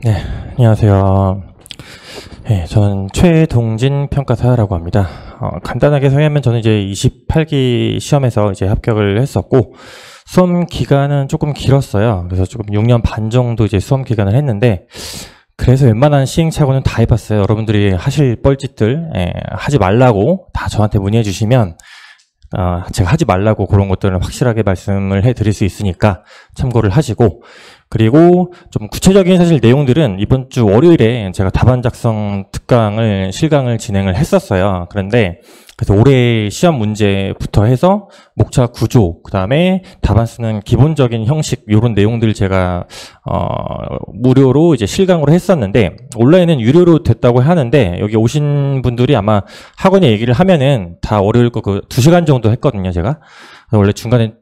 네, 안녕하세요. 네, 저는 최동진 평가사라고 합니다. 간단하게 소개하면 저는 이제 28기 시험에서 이제 합격을 했었고, 수험 기간은 조금 길었어요. 그래서 조금 6년 반 정도 이제 수험 기간을 했는데, 그래서 웬만한 시행착오는 다 해봤어요. 여러분들이 하실 뻘짓들, 하지 말라고 다 저한테 문의해 주시면, 제가 하지 말라고 그런 것들은 확실하게 말씀을 해드릴 수 있으니까 참고를 하시고, 그리고 좀 구체적인 사실 내용들은 이번 주 월요일에 제가 답안 작성 특강을 실강을 진행을 했었어요. 그런데 그래서 올해 시험 문제부터 해서 목차 구조, 그 다음에 답안 쓰는 기본적인 형식 이런 내용들 제가 무료로 이제 실강으로 했었는데, 온라인은 유료로 됐다고 하는데 여기 오신 분들이 아마 학원에 얘기를 하면은 다 월요일 거 그 2시간 정도 했거든요. 제가 원래 중간에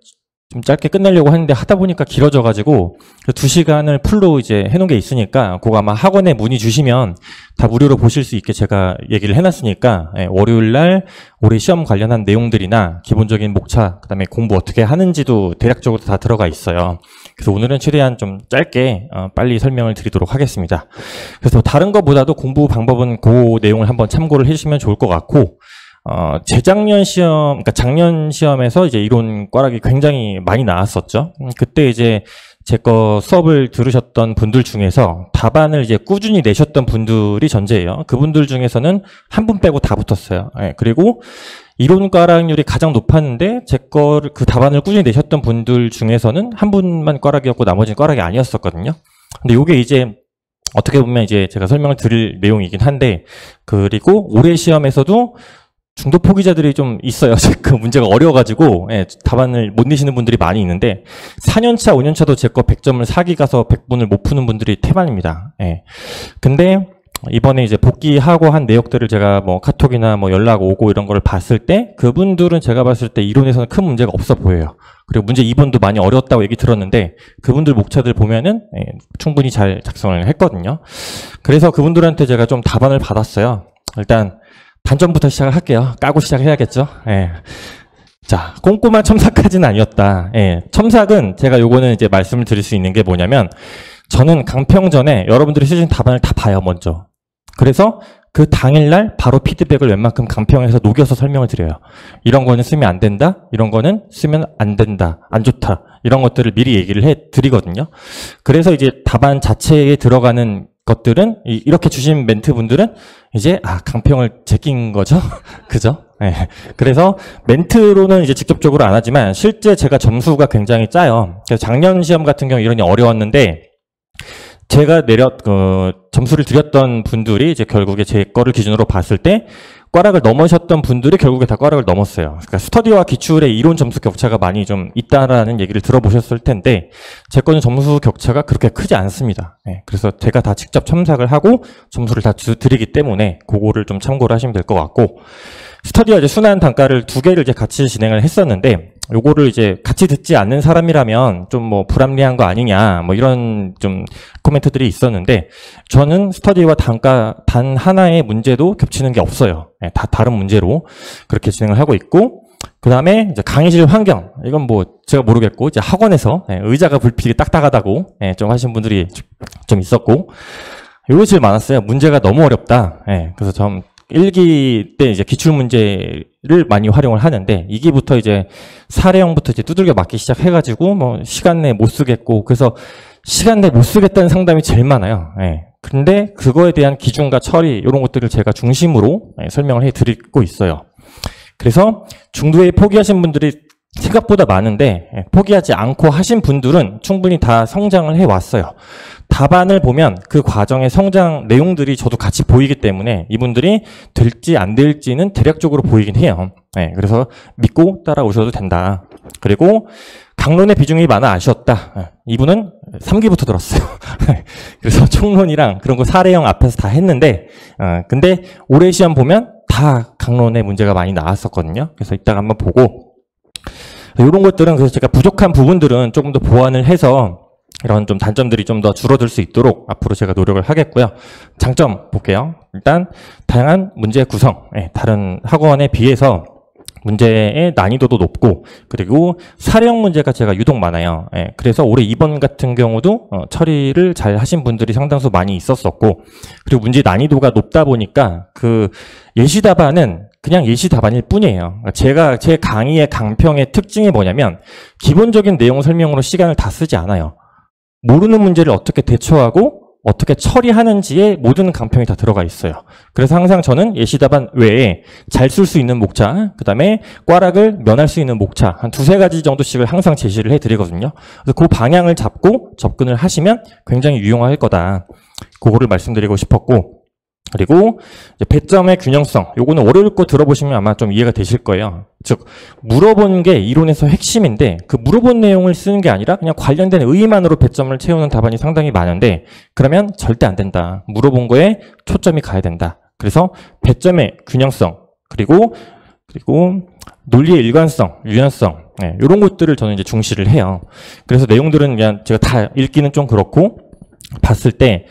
좀 짧게 끝내려고 했는데 하다 보니까 길어져가지고 2시간을 풀로 이제 해놓은 게 있으니까 그거 아마 학원에 문의 주시면 다 무료로 보실 수 있게 제가 얘기를 해놨으니까 월요일날 올해 시험 관련한 내용들이나 기본적인 목차, 그 다음에 공부 어떻게 하는지도 대략적으로 다 들어가 있어요. 그래서 오늘은 최대한 좀 짧게 빨리 설명을 드리도록 하겠습니다. 그래서 다른 것보다도 공부 방법은 그 내용을 한번 참고를 해주시면 좋을 것 같고, 재작년 시험, 그러니까 작년 시험에서 이제 이론 꽈락이 굉장히 많이 나왔었죠. 그때 이제 제 거 수업을 들으셨던 분들 중에서 답안을 이제 꾸준히 내셨던 분들이 전제예요. 그분들 중에서는 한 분 빼고 다 붙었어요. 그리고 이론 꽈락률이 가장 높았는데 제 거를 그 답안을 꾸준히 내셨던 분들 중에서는 한 분만 꽈락이었고 나머지는 꽈락이 아니었었거든요. 근데 요게 이제 어떻게 보면 이제 제가 설명을 드릴 내용이긴 한데, 그리고 올해 시험에서도 중도 포기자들이 좀 있어요. 그 문제가 어려워가지고 답안을 못 내시는 분들이 많이 있는데 4년차, 5년차도 제 거 100점을 사기 가서 100분을 못 푸는 분들이 태반입니다. 근데 이번에 이제 복귀하고 한 내역들을 제가 뭐 카톡이나 뭐 연락 오고 이런 거를 봤을 때 그분들은 제가 봤을 때 이론에서는 큰 문제가 없어 보여요. 그리고 문제 2번도 많이 어려웠다고 얘기 들었는데 그분들 목차들 보면은 충분히 잘 작성을 했거든요. 그래서 그분들한테 제가 좀 답안을 받았어요. 일단 단점부터 시작을 할게요. 까고 시작해야겠죠. 자, 꼼꼼한 첨삭까지는 아니었다. 첨삭은 제가 요거는 이제 말씀을 드릴 수 있는 게 뭐냐면, 저는 강평 전에 여러분들이 쓰신 답안을 다 봐요, 먼저. 그래서 그 당일날 바로 피드백을 웬만큼 강평에서 녹여서 설명을 드려요. 이런 거는 쓰면 안 된다, 이런 거는 쓰면 안 된다, 안 좋다, 이런 것들을 미리 얘기를 해 드리거든요. 그래서 이제 답안 자체에 들어가는 것들은 이렇게 주신 멘트 분들은 이제 강평을 제낀 거죠. 그죠? 그래서 멘트로는 이제 직접적으로 안 하지만 실제 제가 점수가 굉장히 짜요. 그래서 작년 시험 같은 경우 이론이 어려웠는데 제가 점수를 드렸던 분들이 이제 결국에 제 거를 기준으로 봤을 때 꽈락을 넘으셨던 분들이 결국에 다 꽈락을 넘었어요. 그러니까 스터디와 기출의 이론 점수 격차가 많이 좀 있다라는 얘기를 들어보셨을 텐데 제 거는 점수 격차가 그렇게 크지 않습니다. 그래서 제가 다 직접 첨삭을 하고 점수를 다 드리기 때문에 그거를 좀 참고를 하시면 될 것 같고, 스터디와 이제 순환 단가를 2개를 이제 같이 진행을 했었는데 요거를 이제 같이 듣지 않는 사람이라면 좀 뭐 불합리한 거 아니냐 뭐 이런 좀 코멘트들이 있었는데, 저는 스터디와 단가 단 하나의 문제도 겹치는 게 없어요. 다 다른 문제로 그렇게 진행을 하고 있고, 그 다음에 이제 강의실 환경, 이건 뭐 제가 모르겠고 이제 학원에서 의자가 불필이 딱딱하다고 좀 하신 분들이 좀 있었고, 요거 제일 많았어요. 문제가 너무 어렵다. 그래서 좀 1기 때 이제 기출문제를 많이 활용을 하는데 2기부터 이제 사례형부터 이제 두들겨 맞기 시작해가지고 뭐 시간 내에 못 쓰겠고, 그래서 시간 내에 못 쓰겠다는 상담이 제일 많아요. 근데 그거에 대한 기준과 처리 이런 것들을 제가 중심으로 설명을 해드리고 있어요. 그래서 중도에 포기하신 분들이 생각보다 많은데 포기하지 않고 하신 분들은 충분히 다 성장을 해왔어요. 답안을 보면 그 과정의 성장 내용들이 저도 같이 보이기 때문에 이분들이 될지 안 될지는 대략적으로 보이긴 해요. 그래서 믿고 따라오셔도 된다. 그리고 강론의 비중이 많아 아쉬웠다. 이분은 3기부터 들었어요. 그래서 총론이랑 그런 거 사례형 앞에서 다 했는데 근데 올해 시험 보면 다 강론의 문제가 많이 나왔었거든요. 그래서 이따가 한번 보고, 이런 것들은 그래서 제가 부족한 부분들은 조금 더 보완을 해서 이런 좀 단점들이 좀 더 줄어들 수 있도록 앞으로 제가 노력을 하겠고요. 장점 볼게요. 일단 다양한 문제 구성, 다른 학원에 비해서 문제의 난이도도 높고, 그리고 사례형 문제가 제가 유독 많아요. 예, 그래서 올해 2번 같은 경우도 처리를 잘 하신 분들이 상당수 많이 있었었고, 그리고 문제 난이도가 높다 보니까 그 예시 답안은 그냥 예시 답안일 뿐이에요. 제가 제 강의의 강평의 특징이 뭐냐면 기본적인 내용 설명으로 시간을 다 쓰지 않아요. 모르는 문제를 어떻게 대처하고 어떻게 처리하는지에 모든 강평이 다 들어가 있어요. 그래서 항상 저는 예시답안 외에 잘 쓸 수 있는 목차, 그 다음에 꽈락을 면할 수 있는 목차 한 2~3가지 정도씩을 항상 제시를 해드리거든요. 그래서 그 방향을 잡고 접근을 하시면 굉장히 유용할 거다. 그거를 말씀드리고 싶었고, 그리고 이제 배점의 균형성, 요거는 어려울 거 들어보시면 아마 좀 이해가 되실 거예요. 즉 물어본 게 이론에서 핵심인데 그 물어본 내용을 쓰는 게 아니라 그냥 관련된 의의만으로 배점을 채우는 답안이 상당히 많은데, 그러면 절대 안 된다. 물어본 거에 초점이 가야 된다. 그래서 배점의 균형성, 그리고 논리의 일관성, 유연성, 네, 이런 것들을 저는 이제 중시를 해요. 그래서 내용들은 그냥 제가 다 읽기는 좀 그렇고, 봤을 때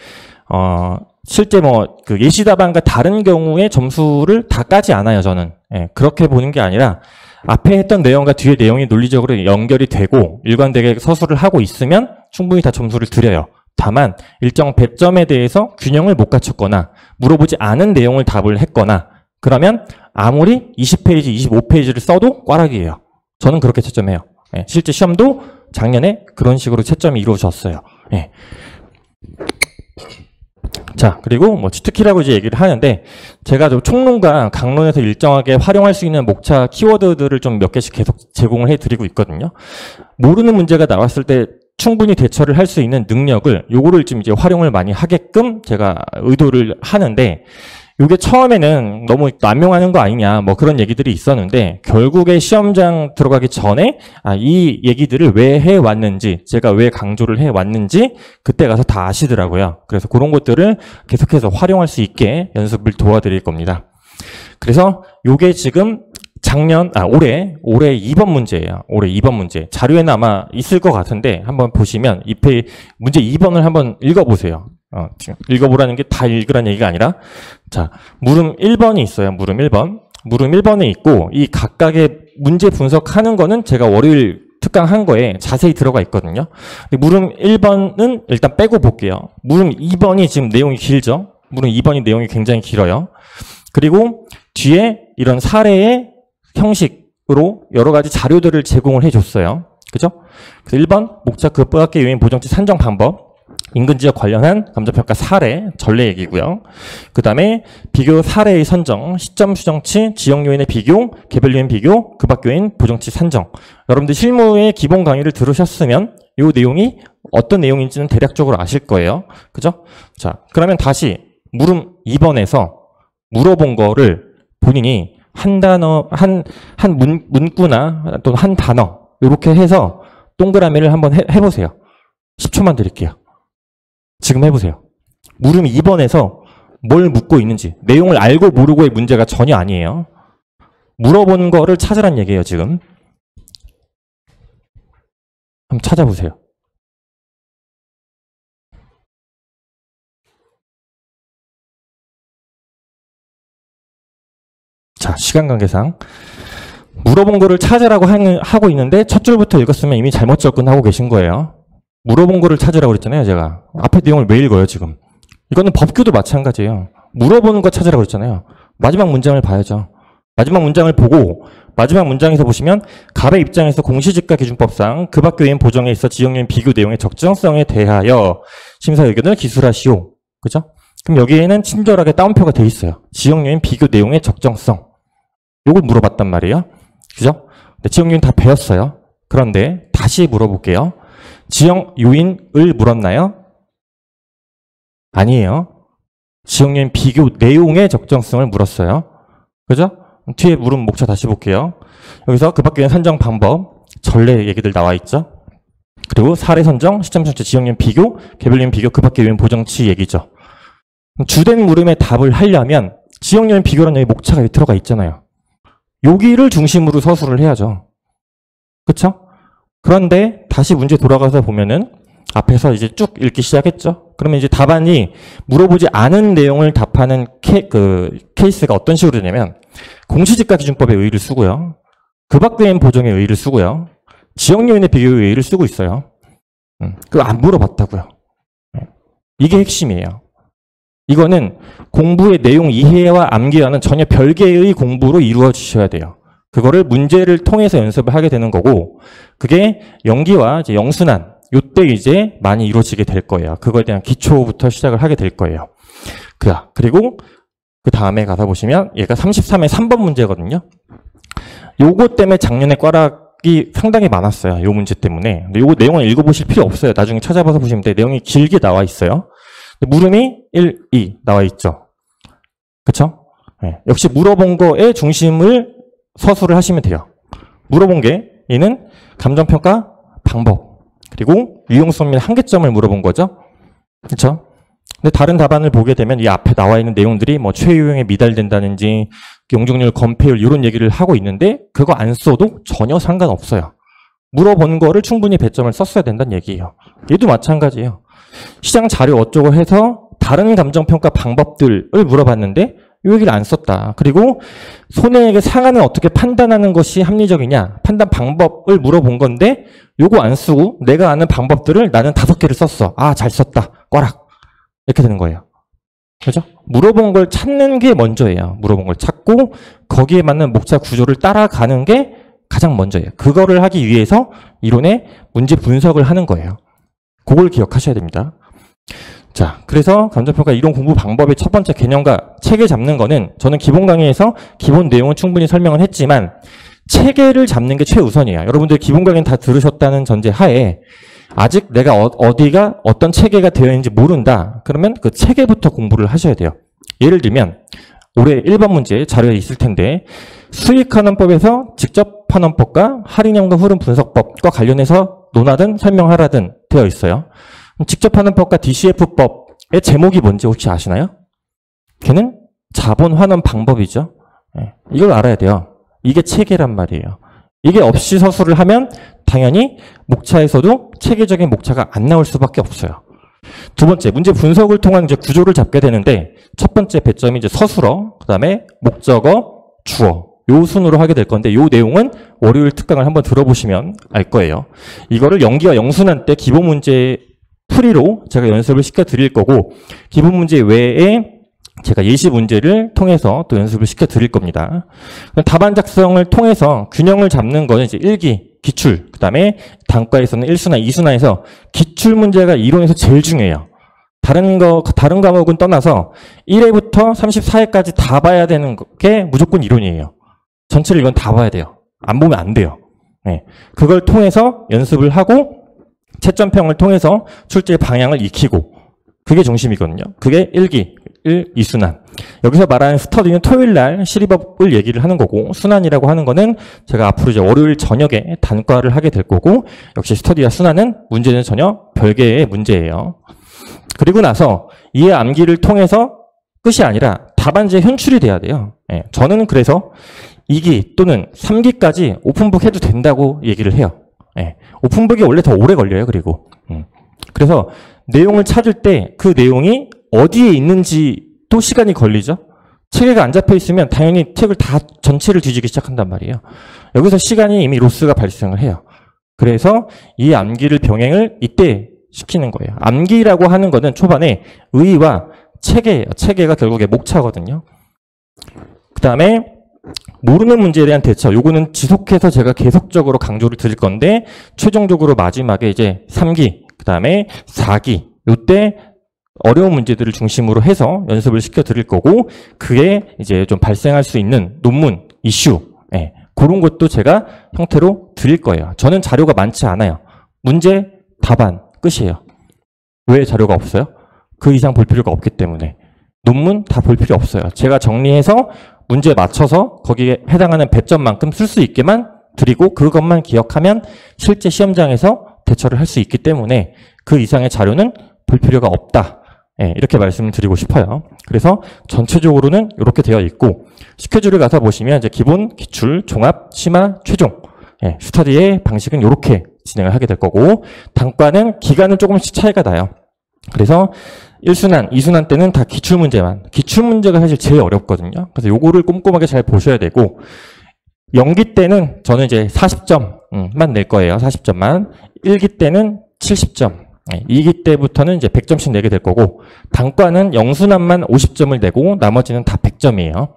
실제 그 예시 답안과 다른 경우에 점수를 다 까지 않아요, 저는. 예, 그렇게 보는 게 아니라 앞에 했던 내용과 뒤에 내용이 논리적으로 연결이 되고 일관되게 서술을 하고 있으면 충분히 다 점수를 드려요. 다만 일정 배점에 대해서 균형을 못 갖췄거나 물어보지 않은 내용을 답을 했거나 그러면 아무리 20페이지, 25페이지를 써도 꽈락이에요. 저는 그렇게 채점해요. 예, 실제 시험도 작년에 그런 식으로 채점이 이루어졌어요. 예. 자, 그리고 뭐 치트키라고 이제 얘기를 하는데, 제가 좀 총론과 강론에서 일정하게 활용할 수 있는 목차 키워드들을 좀 몇 개씩 계속 제공을 해드리고 있거든요. 모르는 문제가 나왔을 때 충분히 대처를 할 수 있는 능력을, 요거를 지금 이제 활용을 많이 하게끔 제가 의도를 하는데, 요게 처음에는 너무 남용하는 거 아니냐 뭐 그런 얘기들이 있었는데, 결국에 시험장 들어가기 전에 이 얘기들을 왜 해왔는지, 제가 왜 강조를 해왔는지 그때 가서 다 아시더라고요. 그래서 그런 것들을 계속해서 활용할 수 있게 연습을 도와드릴 겁니다. 그래서 요게 지금 올해 2번 문제예요. 올해 2번 문제. 자료에는 아마 있을 것 같은데 한번 보시면 문제 2번을 한번 읽어보세요. 지금 읽어보라는 게 다 읽으라는 얘기가 아니라, 자, 물음 1번이 있어요. 물음 1번. 물음 1번에 있고, 이 각각의 문제 분석하는 거는 제가 월요일 특강한 거에 자세히 들어가 있거든요. 근데 물음 1번은 일단 빼고 볼게요. 물음 2번이 지금 내용이 길죠? 물음 2번이 내용이 굉장히 길어요. 그리고 뒤에 이런 사례의 형식으로 여러 가지 자료들을 제공을 해줬어요. 그죠? 그래서 1번, 목차 급박계 요인 보정치 산정 방법. 인근 지역 관련한 감정평가 사례, 전례 얘기고요. 그 다음에 비교 사례의 선정, 시점 수정치, 지역 요인의 비교, 개별 요인 비교, 급박 요인, 보정치 산정. 여러분들 실무의 기본 강의를 들으셨으면 이 내용이 어떤 내용인지는 대략적으로 아실 거예요. 그죠? 자, 그러면 다시 물음 2번에서 물어본 거를 본인이 한 단어, 문구나 또는 한 단어, 이렇게 해서 동그라미를 한번 해보세요. 10초만 드릴게요. 지금 해보세요. 물음 2번에서 뭘 묻고 있는지, 내용을 알고 모르고의 문제가 전혀 아니에요. 물어보는 거를 찾으란 얘기예요, 지금. 한번 찾아보세요. 자, 시간 관계상 물어본 거를 찾으라고 하고 있는데 첫 줄부터 읽었으면 이미 잘못 접근하고 계신 거예요. 물어본 거를 찾으라고 그랬잖아요, 제가. 앞에 내용을 왜 읽어요, 지금? 이거는 법규도 마찬가지예요. 물어보는 거 찾으라고 그랬잖아요. 마지막 문장을 봐야죠. 마지막 문장을 보고 마지막 문장에서 보시면 갑의 입장에서 공시지가 기준법상 급학교인 보정에 있어 지역요인 비교 내용의 적정성에 대하여 심사 의견을 기술하시오. 그죠? 그럼 여기에는 친절하게 따옴표가 돼 있어요. 지역요인 비교 내용의 적정성. 요걸 물어봤단 말이에요. 그죠? 네, 지역요인 다 배웠어요. 그런데 다시 물어볼게요. 지역 요인을 물었나요? 아니에요. 지역 요인 비교 내용의 적정성을 물었어요. 그죠? 뒤에 물은 목차 다시 볼게요. 여기서 급학교인 산정 방법, 전례 얘기들 나와 있죠. 그리고 사례 선정, 시점 선정, 지역 요인 비교, 개별 요인 비교, 급학교 요인 보정치 얘기죠. 주된 물음에 답을 하려면 지역 요인 비교라는 여기 목차가 여기 들어가 있잖아요. 여기를 중심으로 서술을 해야죠. 그쵸? 그런데 다시 문제 돌아가서 보면은 앞에서 이제 쭉 읽기 시작했죠. 그러면 이제 답안이 물어보지 않은 내용을 답하는 케이스가 어떤 식으로 되냐면 공시지가 기준법의 의의를 쓰고요. 그 밖 외엔 보정의 의의를 쓰고요. 지역 요인의 비교의 의의를 쓰고 있어요. 그거 안 물어봤다고요. 이게 핵심이에요. 이거는 공부의 내용 이해와 암기와는 전혀 별개의 공부로 이루어지셔야 돼요. 그거를 문제를 통해서 연습을 하게 되는 거고, 그게 영기와 이제 영순환, 요때 이제 많이 이루어지게 될 거예요. 그거에 대한 기초부터 시작을 하게 될 거예요. 그리고 그 다음에 가서 보시면 얘가 33의 3번 문제거든요. 요거 때문에 작년에 꽈락이 상당히 많았어요. 요 문제 때문에. 근데 요거 내용을 읽어보실 필요 없어요. 나중에 찾아봐서 보시면 돼요. 내용이 길게 나와 있어요. 물음이 1, 2 나와 있죠. 그쵸? 네. 역시 물어본 거에 중심을 서술을 하시면 돼요. 물어본 게 얘는 감정평가 방법 그리고 유용성 및 한계점을 물어본 거죠. 그쵸? 근데 다른 답안을 보게 되면 이 앞에 나와 있는 내용들이 뭐 최유형에 미달된다든지 용적률, 건폐율 이런 얘기를 하고 있는데 그거 안 써도 전혀 상관없어요. 물어본 거를 충분히 배점을 썼어야 된다는 얘기예요. 얘도 마찬가지예요. 시장 자료 어쩌고 해서 다른 감정평가 방법들을 물어봤는데 이 얘기를 안 썼다. 그리고 손해액의 상한을 어떻게 판단하는 것이 합리적이냐 판단 방법을 물어본 건데 요거 안 쓰고 내가 아는 방법들을 나는 5개를 썼어. 아, 잘 썼다. 꽈락. 이렇게 되는 거예요. 그죠? 물어본 걸 찾는 게 먼저예요. 물어본 걸 찾고 거기에 맞는 목차 구조를 따라가는 게 가장 먼저예요. 그거를 하기 위해서 이론의 문제 분석을 하는 거예요. 그걸 기억하셔야 됩니다. 자, 그래서 감정평가 이론 공부 방법의 첫 번째 개념과 체계 잡는 거는 저는 기본 강의에서 기본 내용은 충분히 설명을 했지만 체계를 잡는 게 최우선이에요. 여러분들 기본 강의는 다 들으셨다는 전제 하에 아직 내가 어디가 어떤 체계가 되어 있는지 모른다. 그러면 그 체계부터 공부를 하셔야 돼요. 예를 들면 올해 1번 문제 자료에 있을 텐데 수익환원법에서 직접환원법과 할인형과 흐름 분석법과 관련해서 논하든 설명하라든 되어 있어요. 직접환원법과 DCF법의 제목이 뭔지 혹시 아시나요? 걔는 자본환원 방법이죠. 이걸 알아야 돼요. 이게 체계란 말이에요. 이게 없이 서술을 하면 당연히 목차에서도 체계적인 목차가 안 나올 수밖에 없어요. 두 번째, 문제 분석을 통한 이제 구조를 잡게 되는데 첫 번째 배점이 이제 서술어, 그 다음에 목적어, 주어 요 순으로 하게 될 건데 요 내용은 월요일 특강을 한번 들어보시면 알 거예요. 이거를 영기와 영순환 때 기본 문제 풀이로 제가 연습을 시켜 드릴 거고 기본 문제 외에 제가 예시 문제를 통해서 또 연습을 시켜 드릴 겁니다. 답안 작성을 통해서 균형을 잡는 거는 이제 1기, 기출, 그 다음에 단과에서는 1순환, 2순환에서 기출 문제가 이론에서 제일 중요해요. 다른 과목은 떠나서 1회부터 34회까지 다 봐야 되는 게 무조건 이론이에요. 전체를 이건 다 봐야 돼요. 안 보면 안 돼요. 네. 그걸 통해서 연습을 하고 채점평을 통해서 출제 방향을 익히고 그게 중심이거든요. 그게 1기, 1, 2순환. 여기서 말하는 스터디는 토요일 날 실입업을 얘기를 하는 거고 순환이라고 하는 거는 제가 앞으로 이제 월요일 저녁에 단과를 하게 될 거고 역시 스터디와 순환은 문제는 전혀 별개의 문제예요. 그리고 나서 이해 암기를 통해서 끝이 아니라 답안지에 현출이 돼야 돼요. 예, 저는 그래서 2기 또는 3기까지 오픈북 해도 된다고 얘기를 해요. 예, 오픈북이 원래 더 오래 걸려요. 그리고 그래서 내용을 찾을 때 그 내용이 어디에 있는지도 시간이 걸리죠. 체계가 안 잡혀 있으면 당연히 책을 다 전체를 뒤지기 시작한단 말이에요. 여기서 시간이 이미 로스가 발생을 해요. 그래서 이 암기를 병행을 이때 시키는 거예요. 암기라고 하는 거는 초반에 의의와 체계예요. 체계가 결국에 목차거든요. 그 다음에 모르는 문제에 대한 대처. 요거는 지속해서 제가 계속적으로 강조를 드릴 건데 최종적으로 마지막에 이제 3기, 그 다음에 4기 요때 어려운 문제들을 중심으로 해서 연습을 시켜 드릴 거고 그게 이제 좀 발생할 수 있는 논문, 이슈 예, 그런 것도 제가 형태로 드릴 거예요. 저는 자료가 많지 않아요. 문제, 답안 끝이에요. 왜 자료가 없어요? 그 이상 볼 필요가 없기 때문에. 논문 다 볼 필요 없어요. 제가 정리해서 문제에 맞춰서 거기에 해당하는 배점만큼 쓸 수 있게만 드리고 그것만 기억하면 실제 시험장에서 대처를 할 수 있기 때문에 그 이상의 자료는 볼 필요가 없다. 예, 이렇게 말씀을 드리고 싶어요. 그래서 전체적으로는 이렇게 되어 있고 스케줄을 가서 보시면 이제 기본, 기출, 종합, 심화, 최종 예, 스터디의 방식은 이렇게 진행을 하게 될 거고 단과는 기간은 조금씩 차이가 나요. 그래서 1순환, 2순환 때는 다 기출문제만 기출문제가 사실 제일 어렵거든요. 그래서 요거를 꼼꼼하게 잘 보셔야 되고 연기 때는 저는 이제 40점만 낼 거예요. 40점만. 1기 때는 70점. 2기 때부터는 이제 100점씩 내게 될 거고, 단과는 영순환만 50점을 내고, 나머지는 다 100점이에요.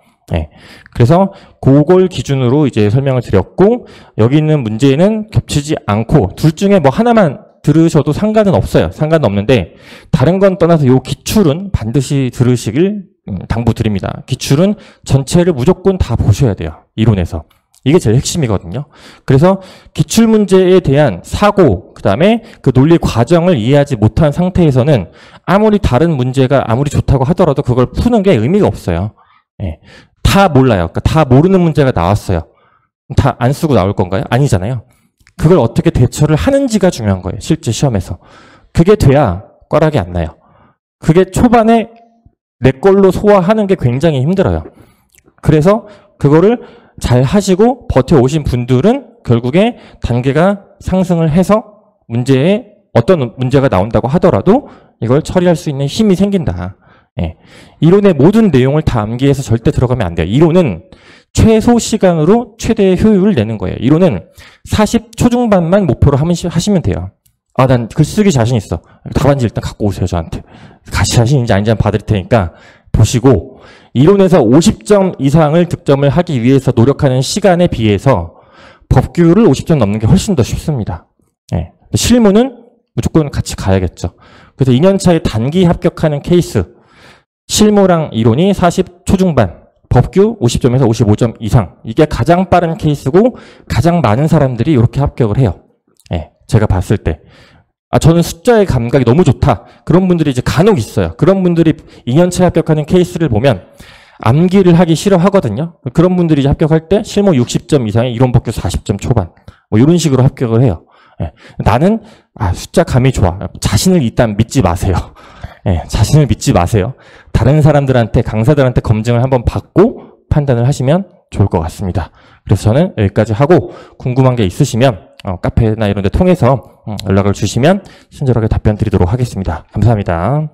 그래서 그걸 기준으로 이제 설명을 드렸고, 여기 있는 문제는 겹치지 않고, 둘 중에 뭐 하나만 들으셔도 상관은 없어요. 상관은 없는데, 다른 건 떠나서 요 기출은 반드시 들으시길 당부드립니다. 기출은 전체를 무조건 다 보셔야 돼요. 이론에서. 이게 제일 핵심이거든요. 그래서 기출문제에 대한 사고, 그 다음에 그 논리 과정을 이해하지 못한 상태에서는 아무리 다른 문제가 아무리 좋다고 하더라도 그걸 푸는 게 의미가 없어요. 다 몰라요. 그러니까 다 모르는 문제가 나왔어요. 다 안 쓰고 나올 건가요? 아니잖아요. 그걸 어떻게 대처를 하는지가 중요한 거예요. 실제 시험에서. 그게 돼야 꽈락이 안 나요. 그게 초반에 내 걸로 소화하는 게 굉장히 힘들어요. 그래서 그거를 잘 하시고 버텨오신 분들은 결국에 단계가 상승을 해서 문제에 어떤 문제가 나온다고 하더라도 이걸 처리할 수 있는 힘이 생긴다. 이론의 모든 내용을 다 암기해서 절대 들어가면 안 돼요. 이론은 최소 시간으로 최대의 효율을 내는 거예요. 이론은 40 초중반만 목표로 하시면 돼요. 아, 난 글쓰기 자신 있어. 답안지 일단 갖고 오세요, 저한테. 같이 자신인지 아닌지 한번 봐드릴 테니까 보시고, 이론에서 50점 이상을 득점을 하기 위해서 노력하는 시간에 비해서 법규를 50점 넘는 게 훨씬 더 쉽습니다. 실무는 무조건 같이 가야겠죠. 그래서 2년차에 단기 합격하는 케이스, 실무랑 이론이 40 초중반, 법규 50점에서 55점 이상, 이게 가장 빠른 케이스고 가장 많은 사람들이 이렇게 합격을 해요. 제가 봤을 때. 저는 숫자의 감각이 너무 좋다. 그런 분들이 이제 간혹 있어요. 그런 분들이 2년차에 합격하는 케이스를 보면 암기를 하기 싫어하거든요. 그런 분들이 이제 합격할 때 실무 60점 이상의 이론 법규 40점 초반. 뭐 이런 식으로 합격을 해요. 나는 숫자 감이 좋아. 자신을 일단 믿지 마세요. 자신을 믿지 마세요. 다른 사람들한테, 강사들한테 검증을 한번 받고 판단을 하시면 좋을 것 같습니다. 그래서 저는 여기까지 하고 궁금한 게 있으시면 카페나 이런 데 통해서 연락을 주시면 친절하게 답변 드리도록 하겠습니다. 감사합니다.